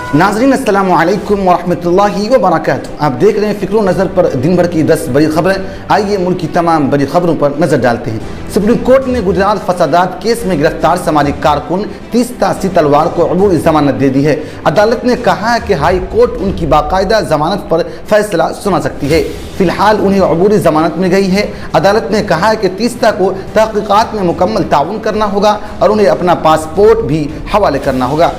नाज़रीन अस्सलामु अलैकुम वरहमतुल्लाहि वबरकातुहू। आप देख रहे हैं फ़िक्र नज़र पर दिन भर की 10 बड़ी खबरें। आइए मुल्क की तमाम बड़ी खबरों पर नज़र डालते हैं। सुप्रीम कोर्ट ने गुजरात फसादात केस में गिरफ्तार समाजी कारकुन तीस्ता तलवार को अबूरी जमानत दे दी है। अदालत ने कहा है कि हाई कोर्ट उनकी बाकायदा जमानत पर फैसला सुना सकती है। फिलहाल उन्हें अबूरी जमानत मिल गई है। अदालत ने कहा है कि तीस्ता को तहक़ीक़ात में मुकम्मल ताउन करना होगा और उन्हें अपना पासपोर्ट भी हवाले करना होगा।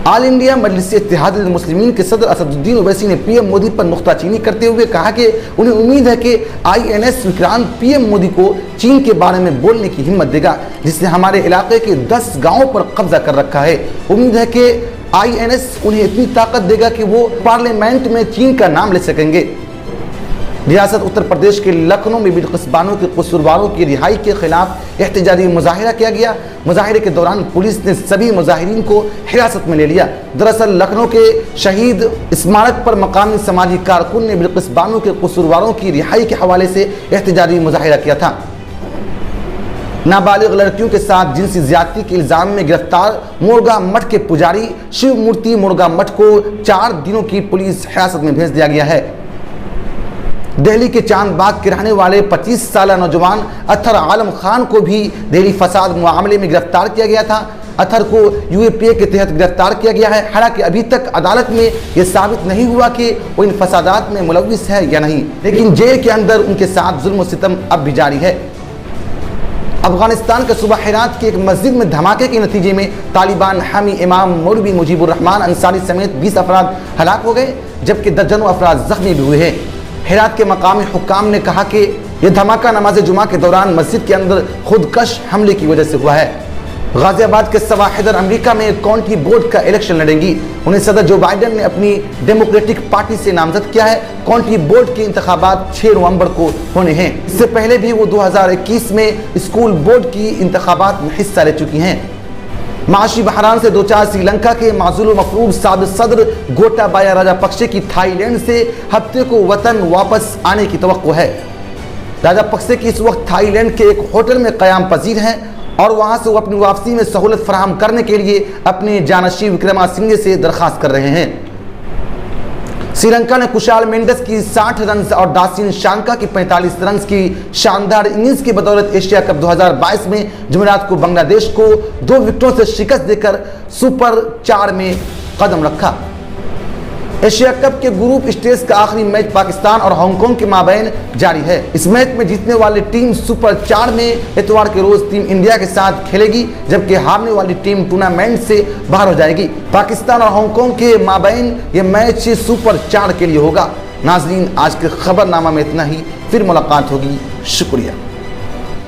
ऑल इंडिया मजलिस इत्तेहादुल मुस्लिमीन के सदर असदुद्दीन ओवैसी ने पीएम मोदी पर नुक्ताचीनी करते हुए कहा कि उन्हें उम्मीद है कि INS विक्रांत पीएम मोदी को चीन के बारे में बोलने की हिम्मत देगा, जिसने हमारे इलाके के 10 गांवों पर कब्जा कर रखा है। उम्मीद है कि INS उन्हें इतनी ताकत देगा कि वो पार्लियामेंट में चीन का नाम ले सकेंगे। रियासत उत्तर प्रदेश के लखनऊ में बिलकिस बानो के कसूरवारों की रिहाई के खिलाफ एहतजाजी मुजाहिरा किया गया। मुजाहिरे के दौरान पुलिस ने सभी मुजाहिरीन को हिरासत में ले लिया। दरअसल लखनऊ के शहीद स्मारक पर मकामी समाजी कारकुन ने बिलकिस बानो के कसूरवारों की रिहाई के हवाले से एहतजाजी मुजाहिरा किया था। नाबालिग लड़कियों के साथ जिनसी ज्यादती के इल्जाम में गिरफ्तार मुर्गा मठ के पुजारी शिव मूर्ति मुर्गा मठ को 4 दिनों की पुलिस हिरासत में भेज दिया गया है। दिल्ली के चांदबाग के रहने वाले 25 साल नौजवान अथर आलम खान को भी दिल्ली फसाद मामले में गिरफ्तार किया गया था। अथर को UAPA के तहत गिरफ्तार किया गया है। हालांकि अभी तक अदालत में यह साबित नहीं हुआ कि वो इन फसादात में मुलव्विस है या नहीं, लेकिन जेल के अंदर उनके साथ जुल्म और सितम अब भी जारी है। अफगानिस्तान के सूबा हेरात की एक मस्जिद में धमाके के नतीजे में तालिबान हामी इमाम मौलवी मुजीबुर रहमान अंसारी समेत 20 अफराद हलाक हो गए, जबकि दर्जनों अफराद जख्मी भी हुए हैं। हेरात के मकामी हुक्काम ने कहा कि यह धमाका नमाज जुमा के दौरान मस्जिद के अंदर खुदकश हमले की वजह से हुआ है। गाजियाबाद के सवा हैदर अमेरिका में काउंटी बोर्ड का इलेक्शन लड़ेंगी। उन्हें सदर जो बाइडेन ने अपनी डेमोक्रेटिक पार्टी से नामजद किया है। काउंटी बोर्ड के इंतखाबात 6 नवंबर को होने हैं। इससे पहले भी वो 2021 में स्कूल बोर्ड की इंतखाबात में हिस्सा ले चुकी हैं। माशी बहरान से 2-4 श्रीलंका के माजूल मफरूज साबिक सदर गोटाबाया राजापक्षे की थाईलैंड से हफ्ते को वतन वापस आने की तवक्को है। राजापक्षे की इस वक्त थाईलैंड के एक होटल में क़याम पजीर हैं और वहां से वो अपनी वापसी में सहूलत फराहम करने के लिए अपने जानशी विक्रमासिंघे से दरख्वास्त कर रहे हैं। श्रीलंका ने कुशाल मेंडिस की 60 रन और डासिन शांका की 45 रन की शानदार इनिंग्स की बदौलत एशिया कप 2022 में जुमेरात को बांग्लादेश को 2 विकेटों से शिकस्त देकर सुपर 4 में कदम रखा। एशिया कप के ग्रुप स्टेज का आखिरी मैच पाकिस्तान और हांगकांग के माबैन जारी है। इस मैच में जीतने वाली टीम सुपर 4 में इतवार के रोज टीम इंडिया के साथ खेलेगी, जबकि हारने वाली टीम टूर्नामेंट से बाहर हो जाएगी। पाकिस्तान और हांगकांग के माबैन ये मैच सुपर 4 के लिए होगा। नाजरीन, आज के खबरनामा में इतना ही। फिर मुलाकात होगी। शुक्रिया।